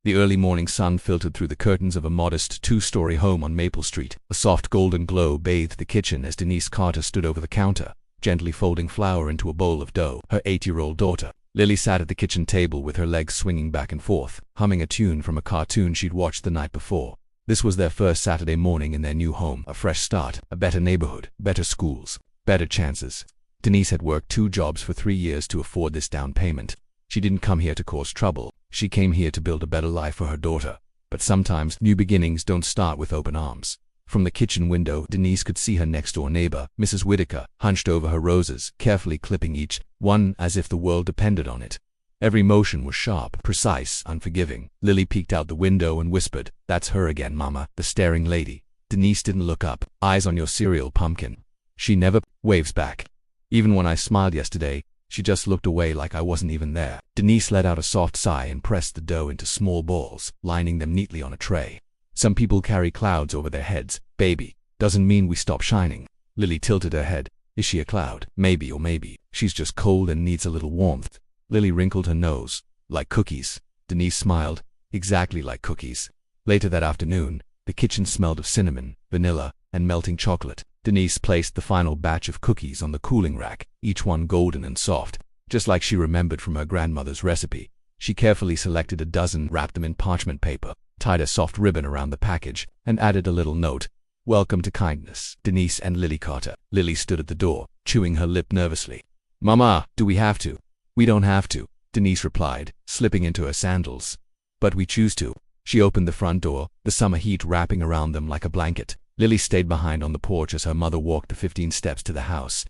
The early morning sun filtered through the curtains of a modest two-story home on Maple Street. A soft golden glow bathed the kitchen as Denise Carter stood over the counter, gently folding flour into a bowl of dough. Her 8-year-old daughter, Lily, sat at the kitchen table with her legs swinging back and forth, humming a tune from a cartoon she'd watched the night before. This was their first Saturday morning in their new home, a fresh start, a better neighborhood, better schools, better chances. Denise had worked 2 jobs for 3 years to afford this down payment. She didn't come here to cause trouble. She came here to build a better life for her daughter. But sometimes new beginnings don't start with open arms. From the kitchen window, Denise could see her next-door neighbor, Mrs. Whitaker, hunched over her roses, carefully clipping each one as if the world depended on it. Every motion was sharp, precise, unforgiving. Lily peeked out the window and whispered, "That's her again, Mama, the staring lady." Denise didn't look up. "Eyes on your cereal, pumpkin." She never waves back. Even when I smiled yesterday, she just looked away like I wasn't even there. Denise let out a soft sigh and pressed the dough into small balls, lining them neatly on a tray. "Some people carry clouds over their heads, baby. Doesn't mean we stop shining." Lily tilted her head. "Is she a cloud? Maybe, or maybe she's just cold and needs a little warmth." Lily wrinkled her nose. "Like cookies." Denise smiled. "Exactly like cookies." Later that afternoon, the kitchen smelled of cinnamon, vanilla, and melting chocolate. Denise placed the final batch of cookies on the cooling rack, each one golden and soft, just like she remembered from her grandmother's recipe. She carefully selected a dozen, wrapped them in parchment paper, tied a soft ribbon around the package, and added a little note. "Welcome to kindness, Denise and Lily Carter." Lily stood at the door, chewing her lip nervously. "Mama, do we have to?" "We don't have to," Denise replied, slipping into her sandals. "But we choose to." She opened the front door, the summer heat wrapping around them like a blanket. Lily stayed behind on the porch as her mother walked the 15 steps to the house.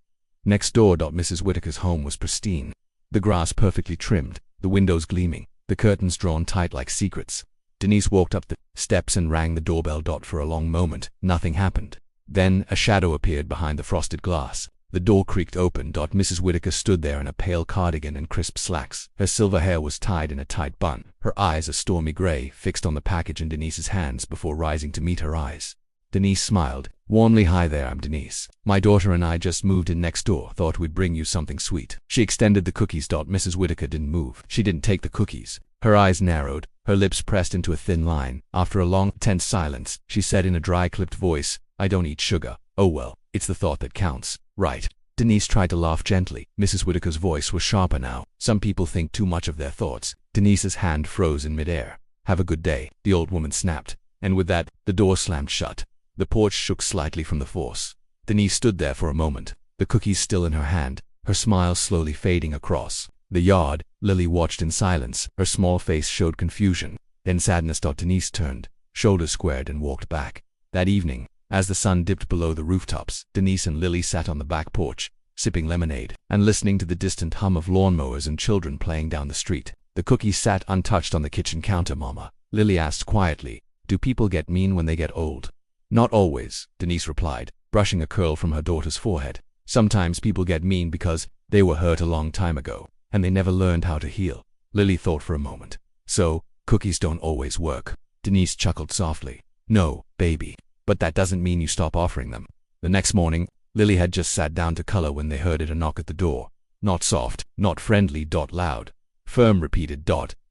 Next door, Mrs. Whitaker's home was pristine. The grass perfectly trimmed, the windows gleaming, the curtains drawn tight like secrets. Denise walked up the steps and rang the doorbell. For a long moment, nothing happened. Then a shadow appeared behind the frosted glass. The door creaked open. Mrs. Whitaker stood there in a pale cardigan and crisp slacks. Her silver hair was tied in a tight bun, her eyes a stormy gray, fixed on the package in Denise's hands before rising to meet her eyes. Denise smiled warmly. "Hi there, I'm Denise. My daughter and I just moved in next door. Thought we'd bring you something sweet." She extended the cookies. Mrs. Whitaker didn't move. She didn't take the cookies. Her eyes narrowed, her lips pressed into a thin line. After a long, tense silence, she said in a dry, clipped voice, "I don't eat sugar." "Oh well, it's the thought that counts, right?" Denise tried to laugh gently. Mrs. Whitaker's voice was sharper now. "Some people think too much of their thoughts." Denise's hand froze in midair. "Have a good day," the old woman snapped. And with that, the door slammed shut. The porch shook slightly from the force. Denise stood there for a moment, the cookies still in her hand, her smile slowly fading across the yard. Lily watched in silence. Her small face showed confusion, then sadness. Denise turned, shoulders squared, and walked back. That evening, as the sun dipped below the rooftops, Denise and Lily sat on the back porch, sipping lemonade, and listening to the distant hum of lawnmowers and children playing down the street. The cookies sat untouched on the kitchen counter. "Mama," Lily asked quietly, "do people get mean when they get old?" "Not always," Denise replied, brushing a curl from her daughter's forehead. "Sometimes people get mean because they were hurt a long time ago, and they never learned how to heal." Lily thought for a moment. "So, cookies don't always work?" Denise chuckled softly. "No, baby. But that doesn't mean you stop offering them." The next morning, Lily had just sat down to color when they heard a knock at the door. Not soft, not friendly. Loud. Firm, repeated.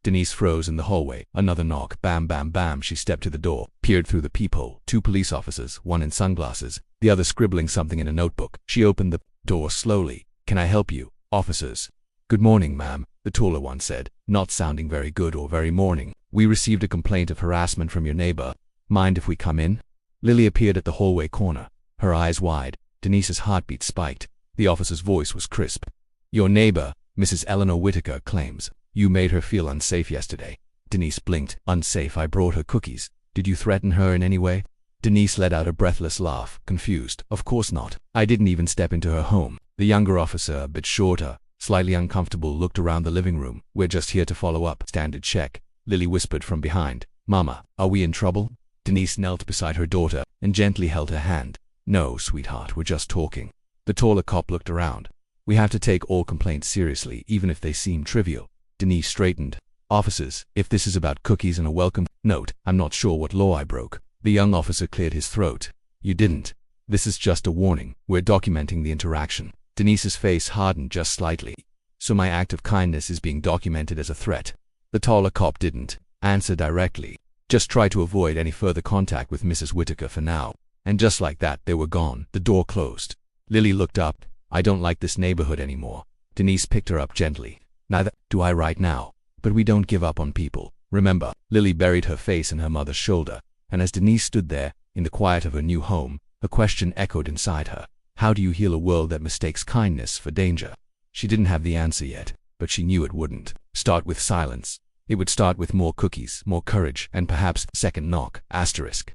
Denise froze in the hallway. Another knock. Bam, bam, bam. She stepped to the door, peered through the peephole. 2 police officers, one in sunglasses, the other scribbling something in a notebook. She opened the door slowly. "Can I help you, officers?" "Good morning, ma'am," the taller one said, not sounding very good or very morning. "We received a complaint of harassment from your neighbor. Mind if we come in?" Lily appeared at the hallway corner, her eyes wide. Denise's heartbeat spiked. The officer's voice was crisp. "Your neighbor, Mrs. Eleanor Whitaker, claims you made her feel unsafe yesterday." Denise blinked. "Unsafe? I brought her cookies. Did you threaten her in any way?" Denise let out a breathless laugh, confused. "Of course not. I didn't even step into her home." The younger officer, a bit shorter, slightly uncomfortable, looked around the living room. "We're just here to follow up. Standard check." Lily whispered from behind. "Mama, are we in trouble?" Denise knelt beside her daughter and gently held her hand. "No, sweetheart, we're just talking." The taller cop looked around. "We have to take all complaints seriously, even if they seem trivial." Denise straightened. "Officers, if this is about cookies and a welcome note, I'm not sure what law I broke." The young officer cleared his throat. "You didn't. This is just a warning. We're documenting the interaction." Denise's face hardened just slightly. "So my act of kindness is being documented as a threat?" The taller cop didn't Answer directly. Just try to avoid any further contact with Mrs. Whittaker for now. And just like that, they were gone. The door closed. Lily looked up. I don't like this neighborhood anymore. Denise picked her up gently. Neither do I right now. But we don't give up on people. Remember. Lily buried her face in her mother's shoulder, and as Denise stood there, in the quiet of her new home, a question echoed inside her. How do you heal a world that mistakes kindness for danger? She didn't have the answer yet, but she knew it wouldn't start with silence. It would start with more cookies, more courage, and perhaps second knock, asterisk.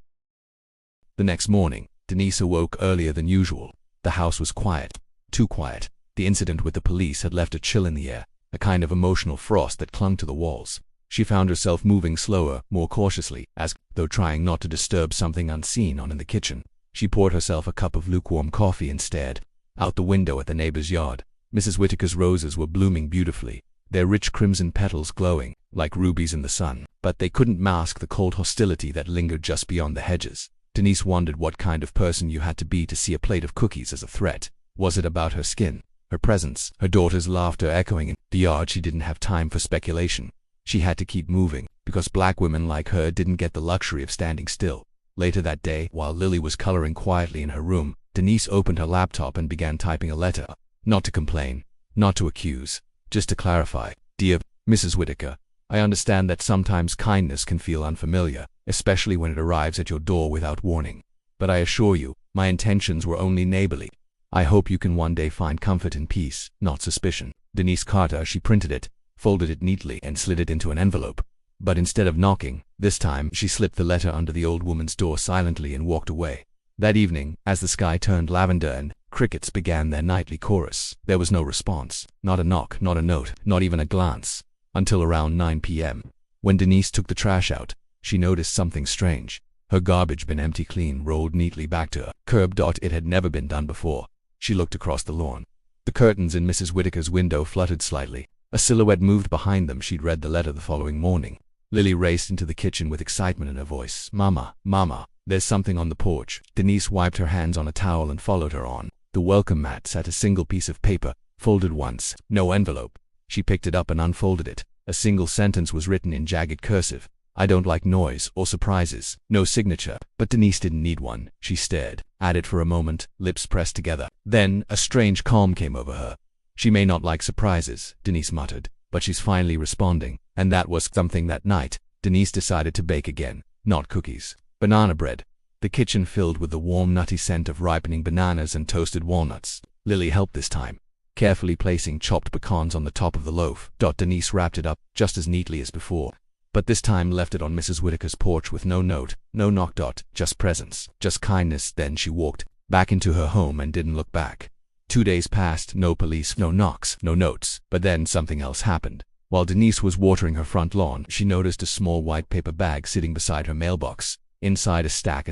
The next morning, Denise awoke earlier than usual. The house was quiet. Too quiet. The incident with the police had left a chill in the air, a kind of emotional frost that clung to the walls. She found herself moving slower, more cautiously, as though trying not to disturb something unseen on in the kitchen. She poured herself a cup of lukewarm coffee and stared out the window at the neighbor's yard. Mrs. Whittaker's roses were blooming beautifully, their rich crimson petals glowing like rubies in the sun, but they couldn't mask the cold hostility that lingered just beyond the hedges. Denise wondered what kind of person you had to see a plate of cookies as a threat. Was it about her skin, her presence, her daughter's laughter echoing in the yard? She didn't have time for speculation. She had to keep moving, because black women like her didn't get the luxury of standing still. Later that day, while Lily was coloring quietly in her room, Denise opened her laptop and began typing a letter. Not to complain, not to accuse, just to clarify. Dear Mrs. Whittaker, I understand that sometimes kindness can feel unfamiliar, especially when it arrives at your door without warning. But I assure you, my intentions were only neighborly. I hope you can one day find comfort in peace, not suspicion. Denise Carter. She printed it, folded it neatly, and slid it into an envelope. But instead of knocking, this time she slipped the letter under the old woman's door silently and walked away. That evening, as the sky turned lavender and crickets began their nightly chorus, there was no response. Not a knock, not a note, not even a glance. Until around 9 p.m. When Denise took the trash out, she noticed something strange. Her garbage bin, empty, clean, rolled neatly back to her curb. It had never been done before. She looked across the lawn. The curtains in Mrs. Whittaker's window fluttered slightly. A silhouette moved behind them. She'd read the letter the following morning. Lily raced into the kitchen with excitement in her voice. Mama, Mama, there's something on the porch. Denise wiped her hands on a towel and followed her on. The welcome mat sat a single piece of paper, folded once. No envelope. She picked it up and unfolded it. A single sentence was written in jagged cursive. I don't like noise or surprises. No signature. But Denise didn't need one. She stared at it for a moment, lips pressed together. Then, a strange calm came over her. She may not like surprises, Denise muttered, but she's finally responding. And that was something. That night, Denise decided to bake again. Not cookies. Banana bread. The kitchen filled with the warm, nutty scent of ripening bananas and toasted walnuts. Lily helped this time, carefully placing chopped pecans on the top of the loaf. Denise wrapped it up just as neatly as before, but this time left it on Mrs. Whittaker's porch with no note, no knock. Just presence, just kindness. Then she walked back into her home and didn't look back. 2 days passed, no police, no knocks, no notes. But then something else happened. While Denise was watering her front lawn, she noticed a small white paper bag sitting beside her mailbox. Inside a stack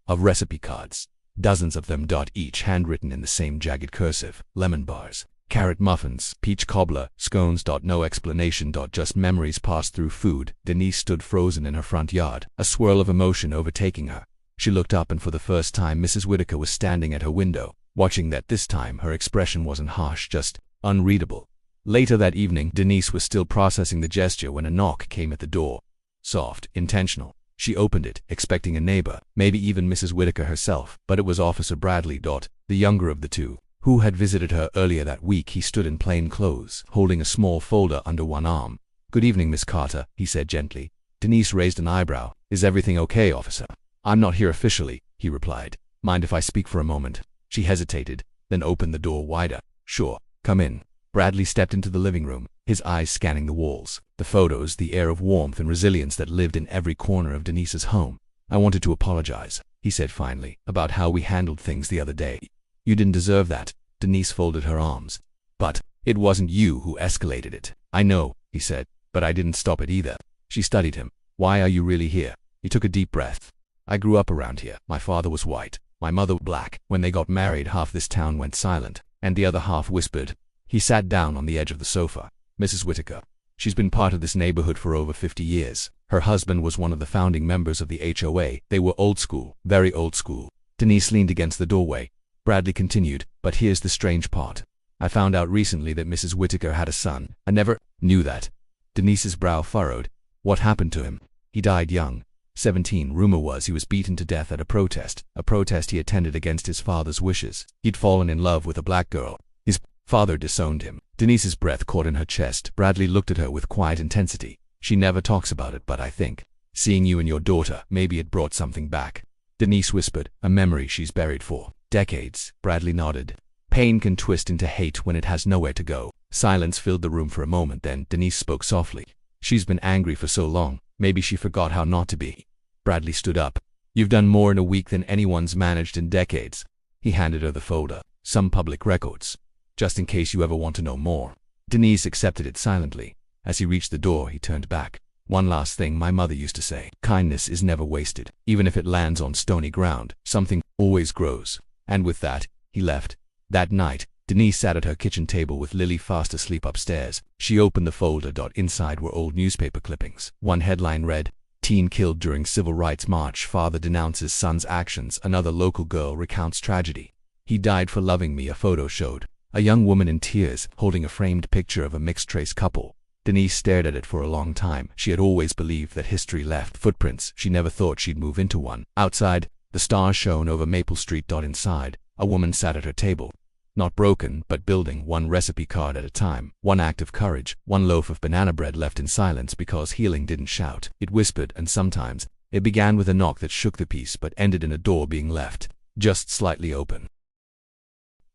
of recipe cards. Dozens of them. Each handwritten in the same jagged cursive. Lemon bars, carrot muffins, peach cobbler, scones. No explanation. Just memories passed through food. Denise stood frozen in her front yard, a swirl of emotion overtaking her. She looked up, and for the first time Mrs. Whittaker was standing at her window, watching. That this time her expression wasn't harsh, just unreadable. Later that evening, Denise was still processing the gesture when a knock came at the door. Soft, intentional. She opened it, expecting a neighbor, maybe even Mrs. Whittaker herself, but it was Officer Bradley. The younger of the two, who had visited her earlier that week. He stood in plain clothes, holding a small folder under one arm. Good evening, Miss Carter, he said gently. Denise raised an eyebrow. Is everything okay, officer? I'm not here officially, he replied. Mind if I speak for a moment? She hesitated, then opened the door wider. Sure, come in. Bradley stepped into the living room, his eyes scanning the walls, the photos, the air of warmth and resilience that lived in every corner of Denise's home. I wanted to apologize, he said finally, about how we handled things the other day. You didn't deserve that. Denise folded her arms. But it wasn't you who escalated it. I know, he said, but I didn't stop it either. She studied him. Why are you really here? He took a deep breath. I grew up around here. My father was white, my mother black. When they got married, half this town went silent, and the other half whispered. He sat down on the edge of the sofa. Mrs. Whittaker. She's been part of this neighborhood for over 50 years. Her husband was one of the founding members of the HOA. They were old school, very old school. Denise leaned against the doorway. Bradley continued, but here's the strange part. I found out recently that Mrs. Whittaker had a son. I never knew that. Denise's brow furrowed. What happened to him? He died young. 17. Rumor was he was beaten to death at a protest he attended against his father's wishes. He'd fallen in love with a black girl. His father disowned him. Denise's breath caught in her chest. Bradley looked at her with quiet intensity. She never talks about it, but I think, seeing you and your daughter, maybe it brought something back. Denise whispered, a memory she's buried for decades. Bradley nodded. Pain can twist into hate when it has nowhere to go. Silence filled the room for a moment, then Denise spoke softly. She's been angry for so long, maybe she forgot how not to be. Bradley stood up. You've done more in a week than anyone's managed in decades. He handed her the folder. Some public records. Just in case you ever want to know more. Denise accepted it silently. As he reached the door, he turned back. One last thing my mother used to say. Kindness is never wasted. Even if it lands on stony ground, something always grows. And with that, he left. That night, Denise sat at her kitchen table with Lily fast asleep upstairs. She opened the folder. Inside were old newspaper clippings. One headline read, Teen killed during Civil Rights March. Father denounces son's actions. Another local girl recounts tragedy. He died for loving me. A photo showed a young woman in tears, holding a framed picture of a mixed-race couple. Denise stared at it for a long time. She had always believed that history left footprints. She never thought she'd move into one. Outside, the stars shone over Maple Street. Inside, a woman sat at her table. Not broken, but building, one recipe card at a time. One act of courage, one loaf of banana bread left in silence because healing didn't shout. It whispered, and sometimes, it began with a knock that shook the peace but ended in a door being left just slightly open.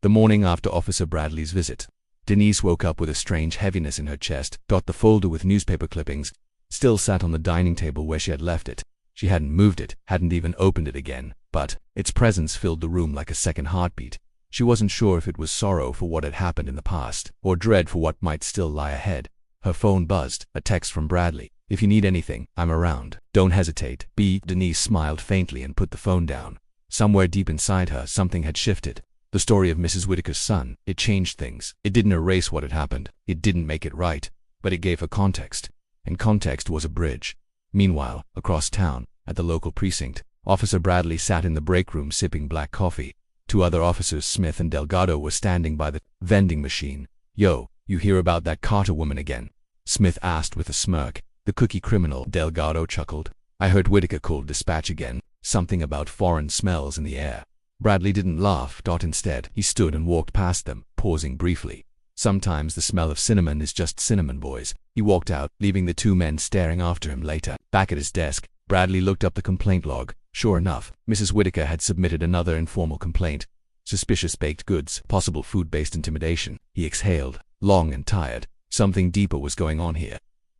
The morning after Officer Bradley's visit, Denise woke up with a strange heaviness in her chest. The folder with newspaper clippings still sat on the dining table where she had left it. She hadn't moved it, hadn't even opened it again, but its presence filled the room like a second heartbeat. She wasn't sure if it was sorrow for what had happened in the past, or dread for what might still lie ahead. Her phone buzzed, a text from Bradley. If you need anything, I'm around. Don't hesitate. Denise smiled faintly and put the phone down. Somewhere deep inside her, something had shifted. The story of Mrs. Whitaker's son. It changed things. It didn't erase what had happened. It didn't make it right. But it gave her context. And context was a bridge. Meanwhile, across town, at the local precinct, Officer Bradley sat in the break room sipping black coffee. Two other officers, Smith and Delgado, were standing by the vending machine. Yo, you hear about that Carter woman again? Smith asked with a smirk. The cookie criminal, Delgado chuckled. I heard Whitaker called dispatch again. Something about foreign smells in the air. Bradley didn't laugh. Instead, he stood and walked past them, pausing briefly. Sometimes the smell of cinnamon is just cinnamon, boys. He walked out, leaving the two men staring after him. Later, back at his desk, Bradley looked up the complaint log. Sure enough, Mrs. Whitaker had submitted another informal complaint. Suspicious baked goods, possible food-based intimidation. He exhaled, long and tired. Something deeper was going on here.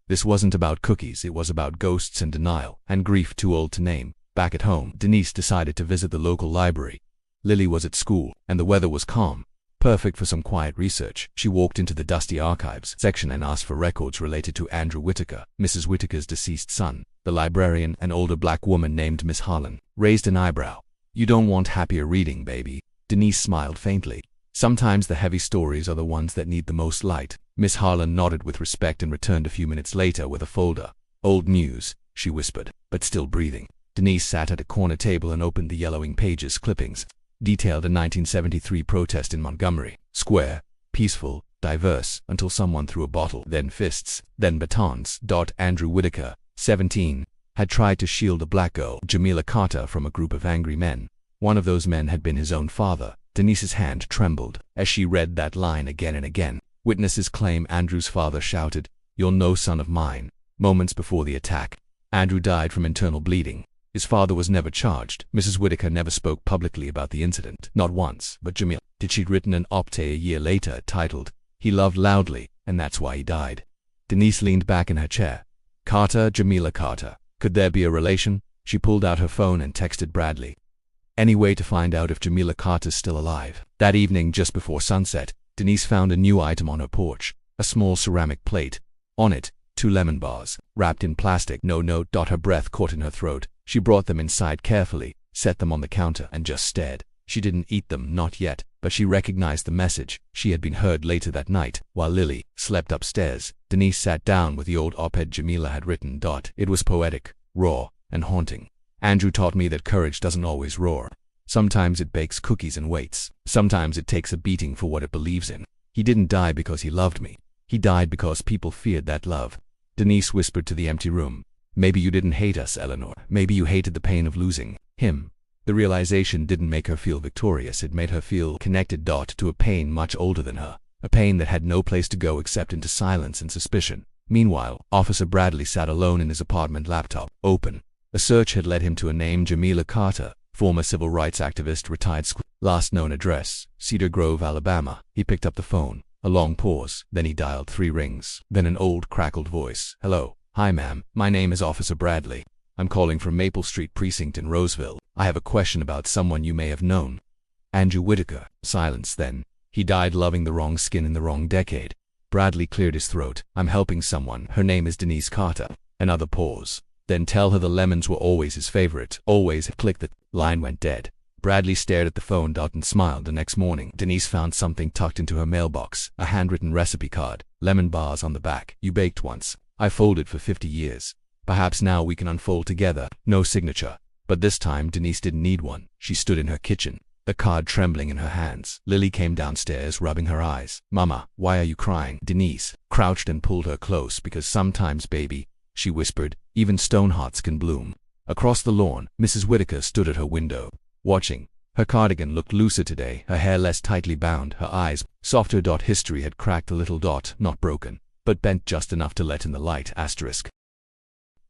This wasn't about cookies, it was about ghosts and denial, and grief too old to name. Back at home, Denise decided to visit the local library. Lily was at school, and the weather was calm. Perfect for some quiet research. She walked into the dusty archives section and asked for records related to Andrew Whitaker, Mrs. Whitaker's deceased son. The librarian, an older black woman named Miss Harlan, raised an eyebrow. You don't want happier reading, baby. Denise smiled faintly. Sometimes the heavy stories are the ones that need the most light. Miss Harlan nodded with respect and returned a few minutes later with a folder. Old news, she whispered, but still breathing. Denise sat at a corner table and opened the yellowing pages. Clippings detailed a 1973 protest in Montgomery Square. Peaceful, diverse, until someone threw a bottle, then fists, then batons. Andrew Whitaker, 17, had tried to shield a black girl, Jamila Carter, from a group of angry men. One of those men had been his own father. Denise's hand trembled as she read that line again and again. Witnesses claim Andrew's father shouted, "You're no son of mine," moments before the attack. Andrew died from internal bleeding. His father was never charged. Mrs. Whitaker never spoke publicly about the incident. Not once. But Jamila did. She'd written an op-ed a year later titled, "He loved loudly, and that's why he died." Denise leaned back in her chair. Carter, Jamila Carter. Could there be a relation? She pulled out her phone and texted Bradley. Any way to find out if Jamila Carter's still alive? That evening, just before sunset, Denise found a new item on her porch. A small ceramic plate. On it, 2 lemon bars, wrapped in plastic. No note. Her breath caught in her throat. She brought them inside carefully, set them on the counter, and just stared. She didn't eat them, not yet, but she recognized the message. She had been heard later that night, while Lily slept upstairs. Denise sat down with the old op-ed Jamila had written. It was poetic, raw, and haunting. Andrew taught me that courage doesn't always roar. Sometimes it bakes cookies and waits. Sometimes it takes a beating for what it believes in. He didn't die because he loved me. He died because people feared that love. Denise whispered to the empty room. Maybe you didn't hate us, Eleanor. Maybe you hated the pain of losing him. The realization didn't make her feel victorious. It made her feel connected to a pain much older than her. A pain that had no place to go except into silence and suspicion. Meanwhile, Officer Bradley sat alone in his apartment, laptop open. A search had led him to a name: Jamila Carter, former civil rights activist, retired last known address, Cedar Grove, Alabama. He picked up the phone. A long pause, then he dialed 3 rings. Then an old, crackled voice. Hello. Hi, ma'am. My name is Officer Bradley. I'm calling from Maple Street Precinct in Roseville. I have a question about someone you may have known. Andrew Whitaker. Silence then. He died loving the wrong skin in the wrong decade. Bradley cleared his throat. I'm helping someone. Her name is Denise Carter. Another pause. Then tell her the lemons were always his favorite. Always. Click. The line went dead. Bradley stared at the phone and smiled. The next morning, Denise found something tucked into her mailbox. A handwritten recipe card. Lemon bars on the back. You baked once. I folded for 50 years. Perhaps now we can unfold together. No signature. But this time Denise didn't need one. She stood in her kitchen, the card trembling in her hands. Lily came downstairs, rubbing her eyes. Mama, why are you crying? Denise crouched and pulled her close. Because sometimes, baby, she whispered, even stone hearts can bloom. Across the lawn, Mrs. Whitaker stood at her window, watching. Her cardigan looked looser today, her hair less tightly bound, her eyes softer. History had cracked a little. Not broken, but bent just enough to let in the light.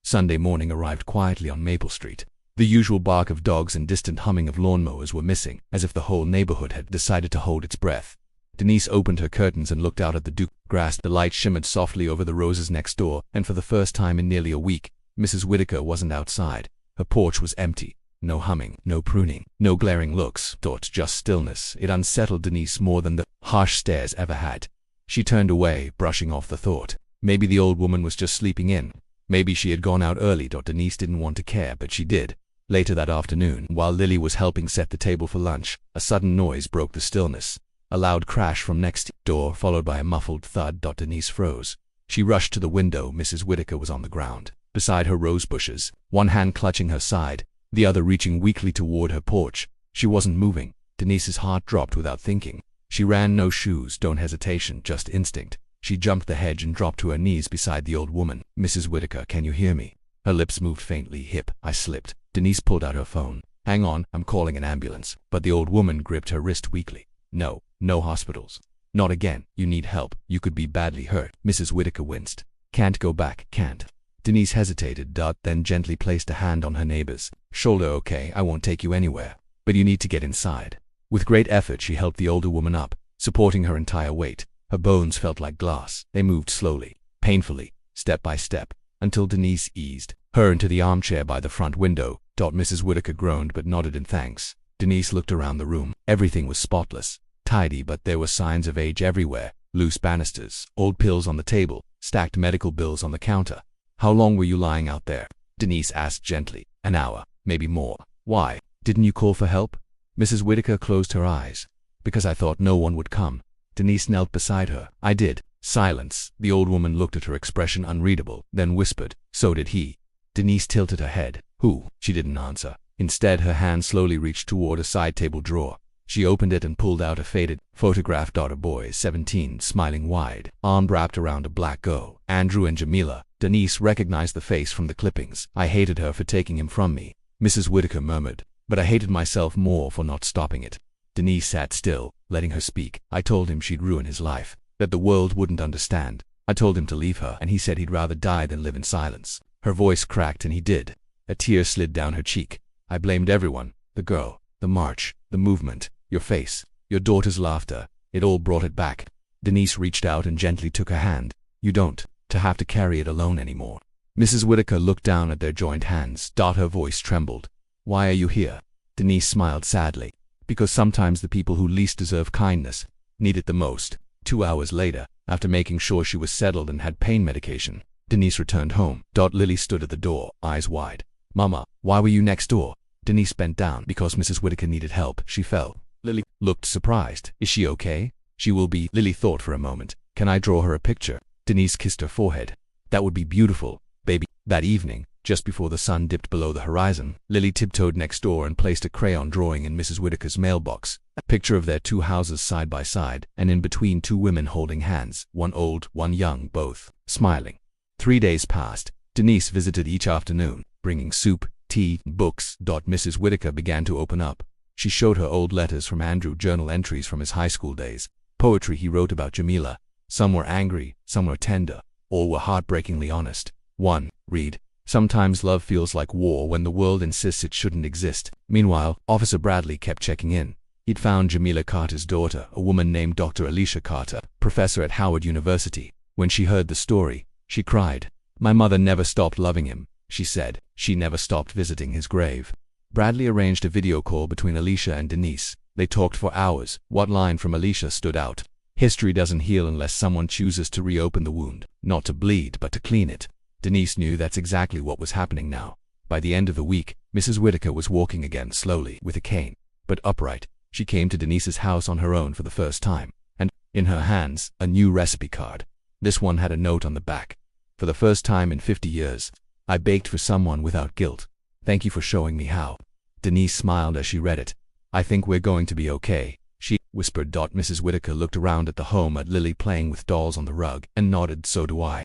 Sunday morning arrived quietly on Maple Street. The usual bark of dogs and distant humming of lawnmowers were missing, as if the whole neighborhood had decided to hold its breath. Denise opened her curtains and looked out at the Duke grass. The light shimmered softly over the roses next door, and for the first time in nearly a week, Mrs. Whitaker wasn't outside. Her porch was empty. No humming, no pruning, no glaring looks, just stillness. It unsettled Denise more than the harsh stares ever had. She turned away, brushing off the thought. Maybe the old woman was just sleeping in. Maybe she had gone out early. Denise didn't want to care, but she did. Later that afternoon, while Lily was helping set the table for lunch, a sudden noise broke the stillness. A loud crash from next door, followed by a muffled thud. Denise froze. She rushed to the window. Mrs. Whitaker was on the ground, beside her rose bushes, one hand clutching her side, the other reaching weakly toward her porch. She wasn't moving. Denise's heart dropped without thinking. She ran. No shoes, don't hesitation, just instinct. She jumped the hedge and dropped to her knees beside the old woman. Mrs. Whitaker, can you hear me? Her lips moved faintly. Hip. I slipped. Denise pulled out her phone. Hang on, I'm calling an ambulance. But the old woman gripped her wrist weakly. No, no hospitals. Not again. You need help. You could be badly hurt. Mrs. Whitaker winced. Can't go back, can't. Denise hesitated, then gently placed a hand on her neighbor's shoulder. Okay, I won't take you anywhere, but you need to get inside. With great effort, she helped the older woman up, supporting her entire weight. Her bones felt like glass. They moved slowly, painfully, step by step, until Denise eased her into the armchair by the front window. Mrs. Whitaker groaned but nodded in thanks. Denise looked around the room. Everything was spotless, tidy, but there were signs of age everywhere. Loose banisters, old pills on the table, stacked medical bills on the counter. How long were you lying out there? Denise asked gently. An hour, maybe more. Why? Didn't you call for help? Mrs. Whitaker closed her eyes. Because I thought no one would come. Denise knelt beside her. I did. Silence. The old woman looked at her, expression unreadable, then whispered, so did he. Denise tilted her head. Who? She didn't answer. Instead, her hand slowly reached toward a side table drawer. She opened it and pulled out a faded photograph. A boy, 17, smiling wide, arm wrapped around a black girl. Andrew and Jamila. Denise recognized the face from the clippings. I hated her for taking him from me, Mrs. Whitaker murmured, but I hated myself more for not stopping it. Denise sat still, letting her speak. I told him she'd ruin his life, that the world wouldn't understand. I told him to leave her, and he said he'd rather die than live in silence. Her voice cracked, and he did. A tear slid down her cheek. I blamed everyone. The girl, the march, the movement, your face, your daughter's laughter. It all brought it back. Denise reached out and gently took her hand. You don't have to carry it alone anymore. Mrs. Whitaker looked down at their joined hands. Her voice trembled. Why are you here? Denise smiled sadly. Because sometimes the people who least deserve kindness need it the most. 2 hours later, after making sure she was settled and had pain medication, Denise returned home. Lily stood at the door, eyes wide. Mama, why were you next door? Denise bent down. Because Mrs. Whitaker needed help. She fell. Lily looked surprised. Is she okay? She will be. Lily thought for a moment. Can I draw her a picture? Denise kissed her forehead. That would be beautiful, baby. That evening, just before the sun dipped below the horizon, Lily tiptoed next door and placed a crayon drawing in Mrs. Whitaker's mailbox. A picture of their 2 houses side by side, and in between 2 women holding hands, one old, one young, both smiling. 3 days passed. Denise visited each afternoon, bringing soup, tea, books. Mrs. Whitaker began to open up. She showed her old letters from Andrew, journal entries from his high school days, poetry he wrote about Jamila. Some were angry, some were tender, all were heartbreakingly honest. 1. Read. Sometimes love feels like war when the world insists it shouldn't exist. Meanwhile, Officer Bradley kept checking in. He'd found Jamila Carter's daughter, a woman named Dr. Alicia Carter, professor at Howard University. When she heard the story, she cried. "My mother never stopped loving him," she said. "She never stopped visiting his grave." Bradley arranged a video call between Alicia and Denise. They talked for hours. What line from Alicia stood out? "History doesn't heal unless someone chooses to reopen the wound, not to bleed, but to clean it." Denise knew that's exactly what was happening now. By the end of the week, Mrs. Whitaker was walking again slowly, with a cane, but upright. She came to Denise's house on her own for the first time, and, in her hands, a new recipe card. This one had a note on the back. "For the first time in 50 years, I baked for someone without guilt. Thank you for showing me how." Denise smiled as she read it. "I think we're going to be okay," she whispered. Mrs. Whitaker looked around at the home, at Lily playing with dolls on the rug, and nodded. "So do I."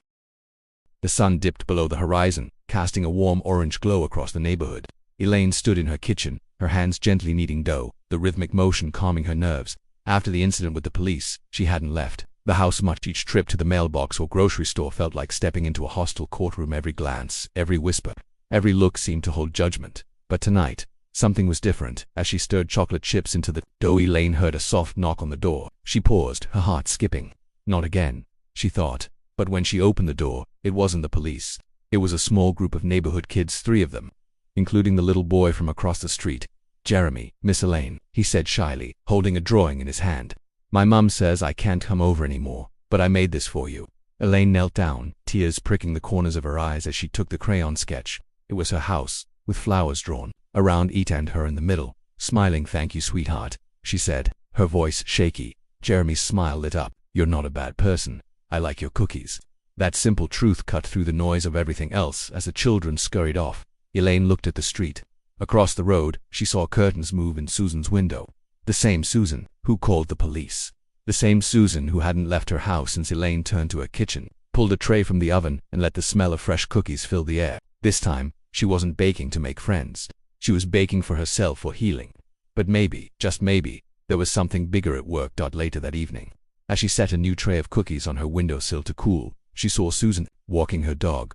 The sun dipped below the horizon, casting a warm orange glow across the neighborhood. Elaine stood in her kitchen, her hands gently kneading dough, the rhythmic motion calming her nerves. After the incident with the police, she hadn't left the house much. Each trip to the mailbox or grocery store felt like stepping into a hostile courtroom. Every glance, every whisper, every look seemed to hold judgment. But tonight, something was different. As she stirred chocolate chips into the dough, Elaine heard a soft knock on the door. She paused, her heart skipping. Not again, she thought. But when she opened the door, it wasn't the police. It was a small group of neighborhood kids, 3 of them, including the little boy from across the street. "Jeremy, Miss Elaine," he said shyly, holding a drawing in his hand. "My mum says I can't come over anymore, but I made this for you." Elaine knelt down, tears pricking the corners of her eyes as she took the crayon sketch. It was her house, with flowers drawn around it and her in the middle. Smiling. "Thank you, sweetheart," she said, her voice shaky. Jeremy's smile lit up. "You're not a bad person. I like your cookies." That simple truth cut through the noise of everything else as the children scurried off. Elaine looked at the street. Across the road, she saw curtains move in Susan's window. The same Susan who called the police. The same Susan who hadn't left her house since. Elaine turned to her kitchen, pulled a tray from the oven, and let the smell of fresh cookies fill the air. This time, she wasn't baking to make friends. She was baking for herself, for healing. But maybe, just maybe, there was something bigger at work. Later that evening, as she set a new tray of cookies on her windowsill to cool, she saw Susan walking her dog.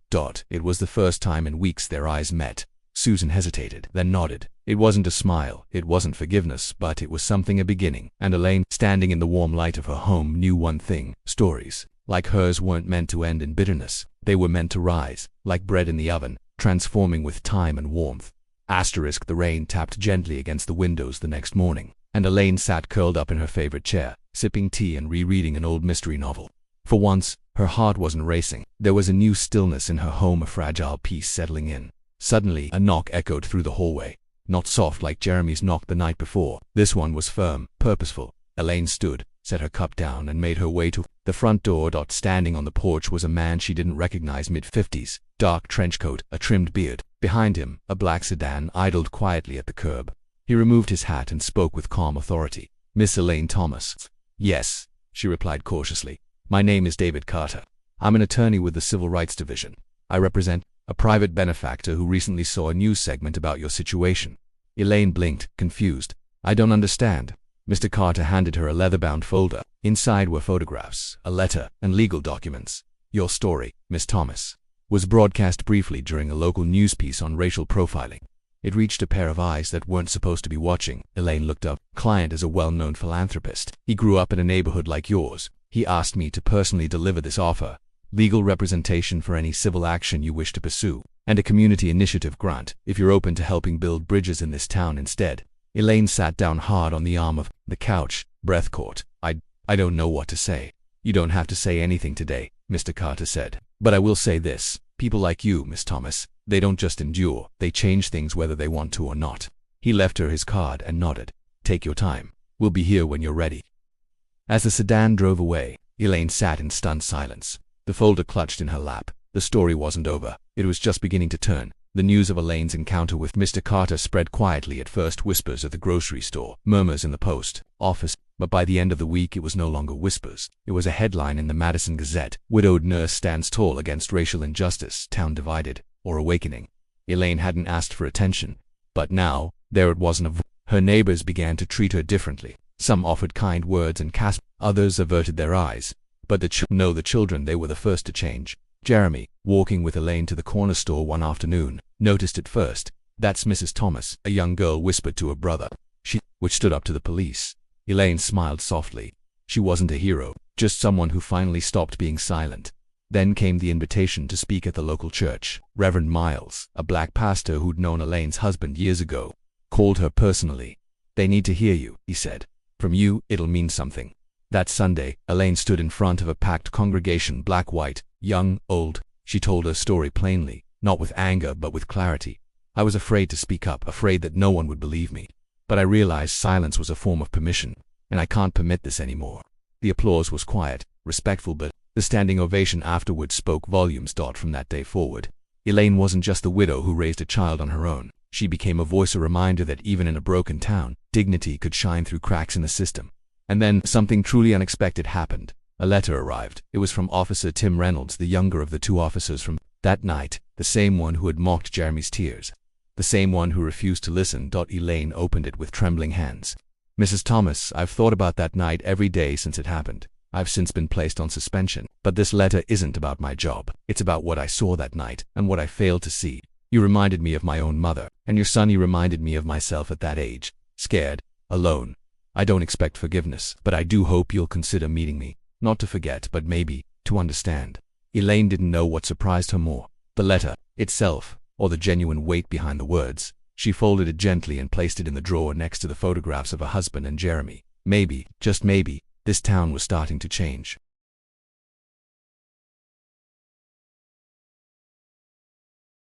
It was the first time in weeks their eyes met. Susan hesitated, then nodded. It wasn't a smile, it wasn't forgiveness, but it was something, a beginning. And Elaine, standing in the warm light of her home, knew one thing. Stories like hers weren't meant to end in bitterness. They were meant to rise, like bread in the oven, transforming with time and warmth. The rain tapped gently against the windows the next morning, and Elaine sat curled up in her favorite chair, sipping tea and rereading an old mystery novel. For once, her heart wasn't racing. There was a new stillness in her home, a fragile peace settling in. Suddenly, a knock echoed through the hallway. Not soft like Jeremy's knock the night before. This one was firm, purposeful. Elaine stood, set her cup down, and made her way to the front door. Standing on the porch was a man she didn't recognize, mid-50s, dark trench coat, a trimmed beard. Behind him, a black sedan idled quietly at the curb. He removed his hat and spoke with calm authority. "Miss Elaine Thomas?" "Yes," she replied cautiously. "My name is David Carter. I'm an attorney with the Civil Rights Division. I represent a private benefactor who recently saw a news segment about your situation." Elaine blinked, confused. "I don't understand." Mr. Carter handed her a leather-bound folder. Inside were photographs, a letter, and legal documents. "Your story, Miss Thomas, was broadcast briefly during a local news piece on racial profiling. It reached a pair of eyes that weren't supposed to be watching." Elaine looked up. "Client is a well-known philanthropist. He grew up in a neighborhood like yours. He asked me to personally deliver this offer. Legal representation for any civil action you wish to pursue, and a community initiative grant if you're open to helping build bridges in this town instead." Elaine sat down hard on the arm of the couch, breath caught. I don't know what to say." "You don't have to say anything today," Mr. Carter said. "But I will say this. People like you, Miss Thomas, they don't just endure, they change things whether they want to or not." He left her his card and nodded. "Take your time. We'll be here when you're ready." As the sedan drove away, Elaine sat in stunned silence. The folder clutched in her lap. The story wasn't over. It was just beginning to turn. The news of Elaine's encounter with Mr. Carter spread quietly at first, whispers at the grocery store, murmurs in the post office, but by the end of the week it was no longer whispers. It was a headline in the Madison Gazette: "Widowed nurse stands tall against racial injustice, town divided, or awakening." Elaine hadn't asked for attention, but now, there it was in a voice. Her neighbors began to treat her differently. Some offered kind words and cast, others averted their eyes. But the children, they were the first to change. Jeremy, walking with Elaine to the corner store one afternoon, noticed it first. "That's Mrs. Thomas," a young girl whispered to her brother, which stood up to the police. Elaine smiled softly. She wasn't a hero, just someone who finally stopped being silent. Then came the invitation to speak at the local church. Reverend Miles, a black pastor who'd known Elaine's husband years ago, called her personally. "They need to hear you," he said. "From you, it'll mean something." That Sunday, Elaine stood in front of a packed congregation, black, white, young, old. She told her story plainly, not with anger but with clarity. "I was afraid to speak up, afraid that no one would believe me. But I realized silence was a form of permission, and I can't permit this anymore." The applause was quiet, respectful, but the standing ovation afterwards spoke volumes. From that day forward, Elaine wasn't just the widow who raised a child on her own. She became a voice, a reminder that even in a broken town, dignity could shine through cracks in the system. And then, something truly unexpected happened. A letter arrived. It was from Officer Tim Reynolds, the younger of the two officers from that night, the same one who had mocked Jeremy's tears, the same one who refused to listen. Elaine opened it with trembling hands. "Mrs. Thomas, I've thought about that night every day since it happened. I've since been placed on suspension, but this letter isn't about my job. It's about what I saw that night, and what I failed to see. You reminded me of my own mother, and your son, he reminded me of myself at that age, scared, alone. I don't expect forgiveness, but I do hope you'll consider meeting me, not to forget, but maybe to understand." Elaine didn't know what surprised her more, the letter itself, or the genuine weight behind the words. She folded it gently and placed it in the drawer next to the photographs of her husband and Jeremy. Maybe, just maybe, this town was starting to change.